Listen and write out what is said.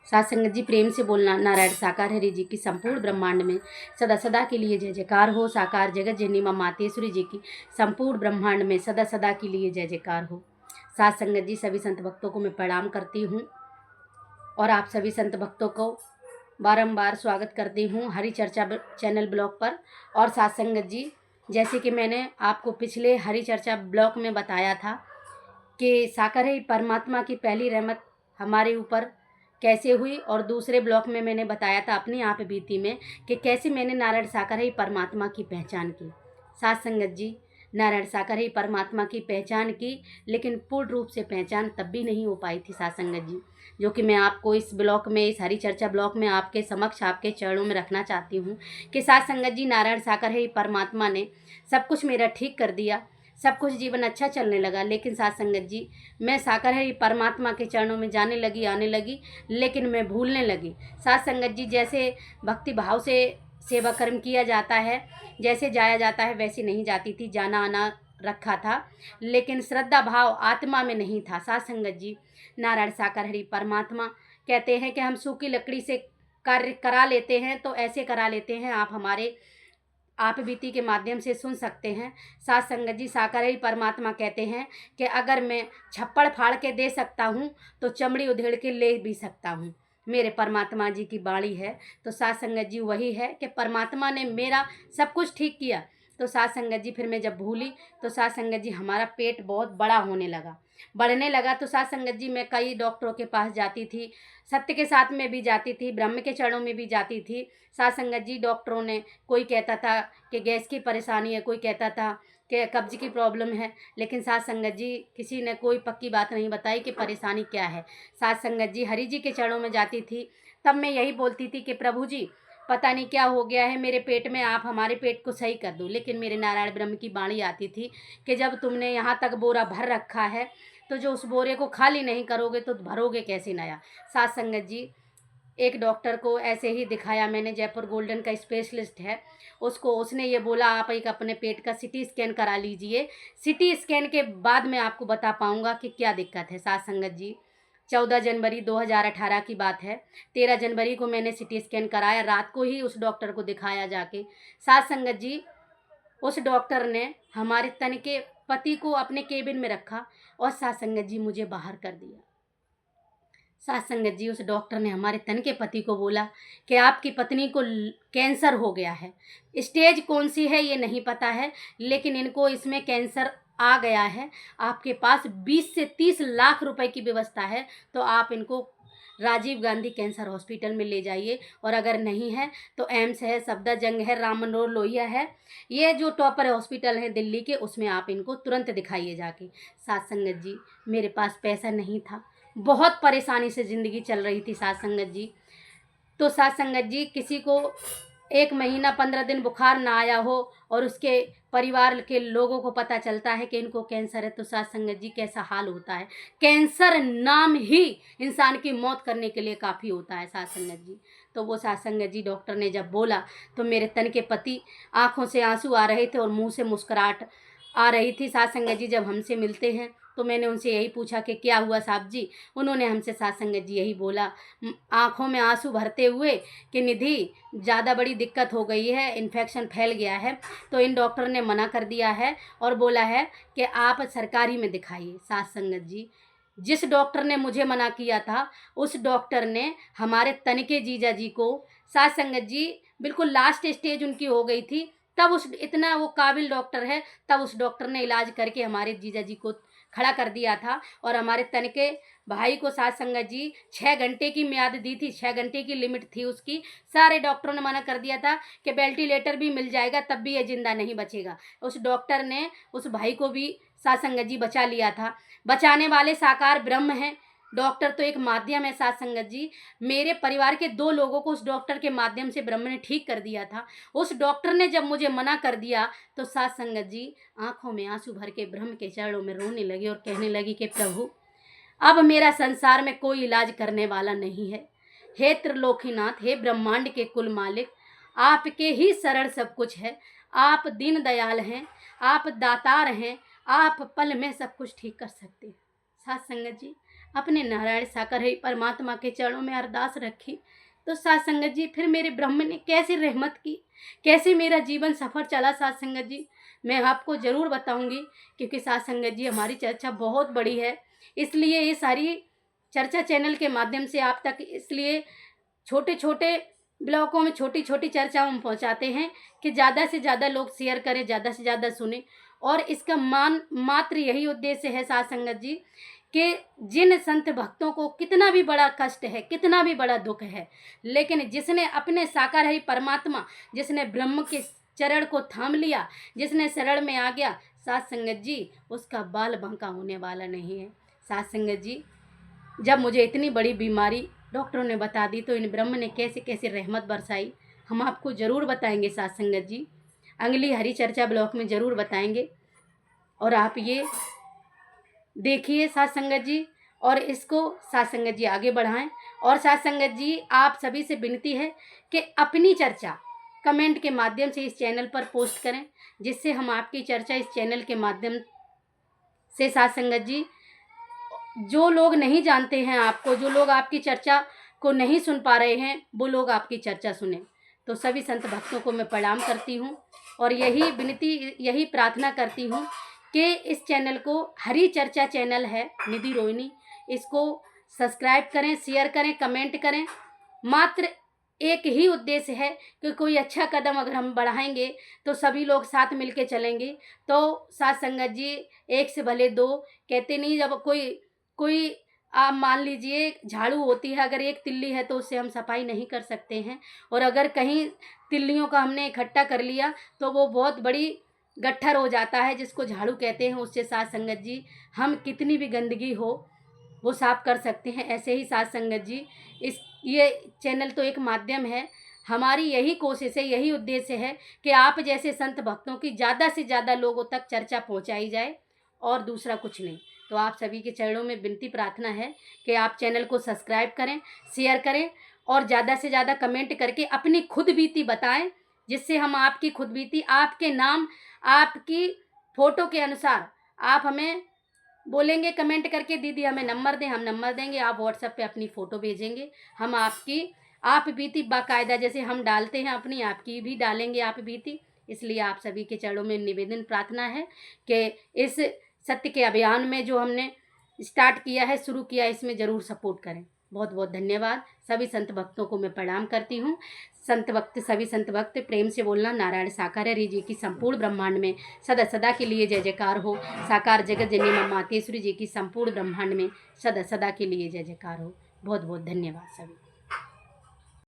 साथ संगत जी प्रेम से बोलना। नारायण साकार हरि जी की संपूर्ण ब्रह्मांड में सदा सदा के लिए जय जयकार हो। साकार जगत जननी मां मातेश्वरी जी की संपूर्ण ब्रह्मांड में सदा सदा के लिए जय जयकार हो। साथ संगत जी सभी संत भक्तों को मैं प्रणाम करती हूँ और आप सभी संत भक्तों को बारंबार स्वागत करती हूँ हरि चर्चा चैनल ब्लॉग पर। और साथ संगत जी, जैसे कि मैंने आपको पिछले हरि चर्चा ब्लॉग में बताया था कि साकार है परमात्मा की पहली रहमत हमारे ऊपर कैसे हुई, और दूसरे ब्लॉग में मैंने बताया था अपनी आप बीती में कि कैसे मैंने नारायण साकार है परमात्मा की पहचान की। साथ संगत जी, नारायण साकार ही परमात्मा की पहचान की, लेकिन पूर्ण रूप से पहचान तब भी नहीं हो पाई थी साथ संगत जी, जो कि मैं आपको इस ब्लॉग में, इस हरी चर्चा ब्लॉग में आपके समक्ष, आपके चरणों में रखना चाहती हूँ कि साथ संगत जी, नारायण साकार ही परमात्मा ने सब कुछ मेरा ठीक कर दिया, सब कुछ जीवन अच्छा चलने लगा। लेकिन साथ संगत जी, मैं साकार है परमात्मा के चरणों में जाने लगी, आने लगी, लेकिन मैं भूलने लगी। साथ संगत जी, जैसे भक्ति भाव से सेवा कर्म किया जाता है, जैसे जाया जाता है वैसे नहीं जाती थी, जाना आना रखा था, लेकिन श्रद्धा भाव आत्मा में नहीं था। साथ संगत जी, नारायण साकार हरि परमात्मा कहते हैं कि हम सूखी लकड़ी से कार्य करा लेते हैं, तो ऐसे करा लेते हैं, आप हमारे आप बीती के माध्यम से सुन सकते हैं। साथ संगत जी, साकार हरि परमात्मा कहते हैं कि अगर मैं छप्पड़ फाड़ के दे सकता हूँ तो चमड़ी उधेड़ के ले भी सकता हूँ। मेरे परमात्मा जी की बाणी है। तो साथ संगत जी, वही है कि परमात्मा ने मेरा सब कुछ ठीक किया। तो साथ संगत जी, फिर मैं जब भूली तो साथ संगत जी, हमारा पेट बहुत बड़ा होने लगा, बढ़ने लगा। तो साथ संगत जी, मैं कई डॉक्टरों के पास जाती थी, सत्य के साथ में भी जाती थी, ब्रह्म के चरणों में भी जाती थी। साथ संगत जी, डॉक्टरों ने, कोई कहता था कि गैस की परेशानी है, कोई कहता था कि कब्ज की प्रॉब्लम है, लेकिन साथ संगत जी, किसी ने कोई पक्की बात नहीं बताई कि परेशानी क्या है। साथ संगत जी, हरि जी के चरणों में जाती थी, तब मैं यही बोलती थी कि प्रभु जी, पता नहीं क्या हो गया है मेरे पेट में, आप हमारे पेट को सही कर दो। लेकिन मेरे नारायण ब्रह्म की बाणी आती थी कि जब तुमने यहाँ तक बोरा भर रखा है, तो जो उस बोरे को खाली नहीं करोगे तो भरोगे कैसे नया। साथ संगत जी, एक डॉक्टर को ऐसे ही दिखाया मैंने, जयपुर गोल्डन का स्पेशलिस्ट है उसको, उसने ये बोला आप एक अपने पेट का सिटी स्कैन करा लीजिए, सिटी स्कैन के बाद मैं आपको बता पाऊँगा कि क्या दिक्कत है। साथ संगत जी, 14 जनवरी 2018 की बात है, 13 जनवरी को मैंने सिटी स्कैन कराया, रात को ही उस डॉक्टर को दिखाया जाके। साथ संगत जी, उस डॉक्टर ने हमारे तन के पति को अपने केबिन में रखा और साथ संगत जी, मुझे बाहर कर दिया। साथ संगत जी, उस डॉक्टर ने हमारे तन के पति को बोला कि आपकी पत्नी को कैंसर हो गया है, स्टेज कौन सी है ये नहीं पता है, लेकिन इनको इसमें कैंसर आ गया है, आपके पास 20 से 30 लाख रुपए की व्यवस्था है, तो आप इनको राजीव गांधी कैंसर हॉस्पिटल में ले जाइए, और अगर नहीं है तो एम्स है, सफदरजंग है, राम मनोहर लोहिया है, ये जो टॉपर हॉस्पिटल है दिल्ली के, उसमें आप इनको तुरंत दिखाइए जाके। साथ संगत जी, मेरे पास पैसा नहीं था, बहुत परेशानी से ज़िंदगी चल रही थी साथ संगत जी। तो साथ संगत जी, किसी को 1 महीना 15 दिन बुखार ना आया हो और उसके परिवार के लोगों को पता चलता है कि इनको कैंसर है, तो साथ संगत जी, कैसा हाल होता है। कैंसर नाम ही इंसान की मौत करने के लिए काफ़ी होता है साथ संगत जी। तो वो साथ संगत जी, डॉक्टर ने जब बोला तो मेरे तन के पति, आँखों से आंसू आ रहे थे और मुँह से मुस्कुराहट आ रही थी। साथ संगत जी, जब हमसे मिलते हैं तो मैंने उनसे यही पूछा कि क्या हुआ साहब जी। उन्होंने हमसे साथ संगत जी यही बोला, आँखों में आंसू भरते हुए, कि निधि ज़्यादा बड़ी दिक्कत हो गई है, इन्फेक्शन फैल गया है, तो इन डॉक्टर ने मना कर दिया है और बोला है कि आप सरकारी में दिखाइए। साथ संगत जी, जिस डॉक्टर ने मुझे मना किया था, उस डॉक्टर ने हमारे तनिके जीजा जी को, साथ संगत जी, बिल्कुल लास्ट स्टेज उनकी हो गई थी, तब उस, इतना वो काबिल डॉक्टर है, तब उस डॉक्टर ने इलाज करके हमारे जीजा जी को खड़ा कर दिया था। और हमारे तनिके भाई को साथ संगत जी 6 घंटे की मियाद दी थी, 6 घंटे की लिमिट थी उसकी, सारे डॉक्टरों ने मना कर दिया था कि वेंटिलेटर भी मिल जाएगा तब भी ये जिंदा नहीं बचेगा। उस डॉक्टर ने उस भाई को भी साथ संगत जी बचा लिया था। बचाने वाले साकार ब्रह्म हैं, डॉक्टर तो एक माध्यम है साथ संगत जी। मेरे परिवार के 2 लोगों को उस डॉक्टर के माध्यम से ब्रह्म ने ठीक कर दिया था। उस डॉक्टर ने जब मुझे मना कर दिया तो साथ संगत जी, आंखों में आंसू भर के ब्रह्म के चरणों में रोने लगी और कहने लगी कि प्रभु, अब मेरा संसार में कोई इलाज करने वाला नहीं है। हे त्रिलोकीनाथ, हे ब्रह्मांड के कुल मालिक, आपके ही शरण सब कुछ है। आप दीन दयाल हैं, आप दातार हैं, आप पल में सब कुछ ठीक कर सकते हैं। साथ संगत जी, अपने नारायण साकार है परमात्मा के चरणों में अरदास रखी, तो साध संगत जी फिर मेरे ब्रह्म ने कैसी रहमत की, कैसे मेरा जीवन सफ़र चला साध संगत जी, मैं आपको ज़रूर बताऊंगी। क्योंकि साध संगत जी हमारी चर्चा बहुत बड़ी है, इसलिए ये सारी चर्चा चैनल के माध्यम से आप तक इसलिए छोटे छोटे ब्लॉकों में छोटी छोटी चर्चाओं में पहुंचाते हैं कि ज़्यादा से ज़्यादा लोग शेयर करें, ज़्यादा से ज़्यादा सुने। और इसका मात्र यही उद्देश्य है साध संगत जी कि जिन संत भक्तों को कितना भी बड़ा कष्ट है, कितना भी बड़ा दुख है, लेकिन जिसने अपने साकार है परमात्मा, जिसने ब्रह्म के चरण को थाम लिया, जिसने शरण में आ गया, साध संगत जी उसका बाल बांका होने वाला नहीं है। साध संगत जी जब मुझे इतनी बड़ी बीमारी डॉक्टरों ने बता दी, तो इन ब्रह्म ने कैसे कैसे रहमत बरसाई, हम आपको ज़रूर बताएंगे साध संगत जी, अगली हरी चर्चा ब्लॉक में ज़रूर बताएंगे। और आप ये देखिए साध संगत जी, और इसको साध संगत जी आगे बढ़ाएं। और साध संगत जी आप सभी से विनती है कि अपनी चर्चा कमेंट के माध्यम से इस चैनल पर पोस्ट करें, जिससे हम आपकी चर्चा इस चैनल के माध्यम से साध संगत जी, जो लोग नहीं जानते हैं आपको, जो लोग आपकी चर्चा को नहीं सुन पा रहे हैं, वो लोग आपकी चर्चा सुने। तो सभी संत भक्तों को मैं प्रणाम करती हूँ और यही विनती, यही प्रार्थना करती हूँ कि इस चैनल को, हरी चर्चा चैनल है निधि रोहिणी, इसको सब्सक्राइब करें, शेयर करें, कमेंट करें। मात्र एक ही उद्देश्य है कि कोई अच्छा कदम अगर हम बढ़ाएंगे तो सभी लोग साथ मिलके चलेंगे। तो साध संगत जी एक से भले दो कहते नहीं। जब कोई आप मान लीजिए झाड़ू होती है, अगर एक तिल्ली है तो उससे हम सफाई नहीं कर सकते हैं, और अगर कहीं तिल्लियों का हमने इकट्ठा कर लिया तो वो बहुत बड़ी गट्ठर हो जाता है, जिसको झाड़ू कहते हैं। उससे साध संगत जी हम कितनी भी गंदगी हो वो साफ कर सकते हैं। ऐसे ही साध संगत जी ये चैनल तो एक माध्यम है, हमारी यही कोशिश है, यही उद्देश्य है कि आप जैसे संत भक्तों की ज़्यादा से ज़्यादा लोगों तक चर्चा पहुंचाई जाए, और दूसरा कुछ नहीं। तो आप सभी के चरणों में विनती प्रार्थना है कि आप चैनल को सब्सक्राइब करें, शेयर करें, और ज़्यादा से ज़्यादा कमेंट करके अपनी खुद बीती बताएं, जिससे हम आपकी खुद बीती, आपके नाम, आपकी फ़ोटो के अनुसार आप हमें बोलेंगे कमेंट करके, दीदी हमें नंबर दें, हम नंबर देंगे, आप व्हाट्सएप पे अपनी फ़ोटो भेजेंगे, हम आपकी आप बीती बाकायदा जैसे हम डालते हैं अपनी, आपकी भी डालेंगे आप बीती। इसलिए आप सभी के चरणों में निवेदन प्रार्थना है कि इस सत्य के अभियान में जो हमने स्टार्ट किया है, शुरू किया है, इसमें ज़रूर सपोर्ट करें। बहुत बहुत धन्यवाद। सभी संत भक्तों को मैं प्रणाम करती हूँ। सभी संत भक्त प्रेम से बोलना, नारायण साकार हरि जी की संपूर्ण ब्रह्मांड में सदा सदा के लिए जय जयकार हो। साकार जगत जननी मां मातेश्वरी जी की संपूर्ण ब्रह्मांड में सदा सदा के लिए जय जयकार हो। बहुत बहुत धन्यवाद सभी।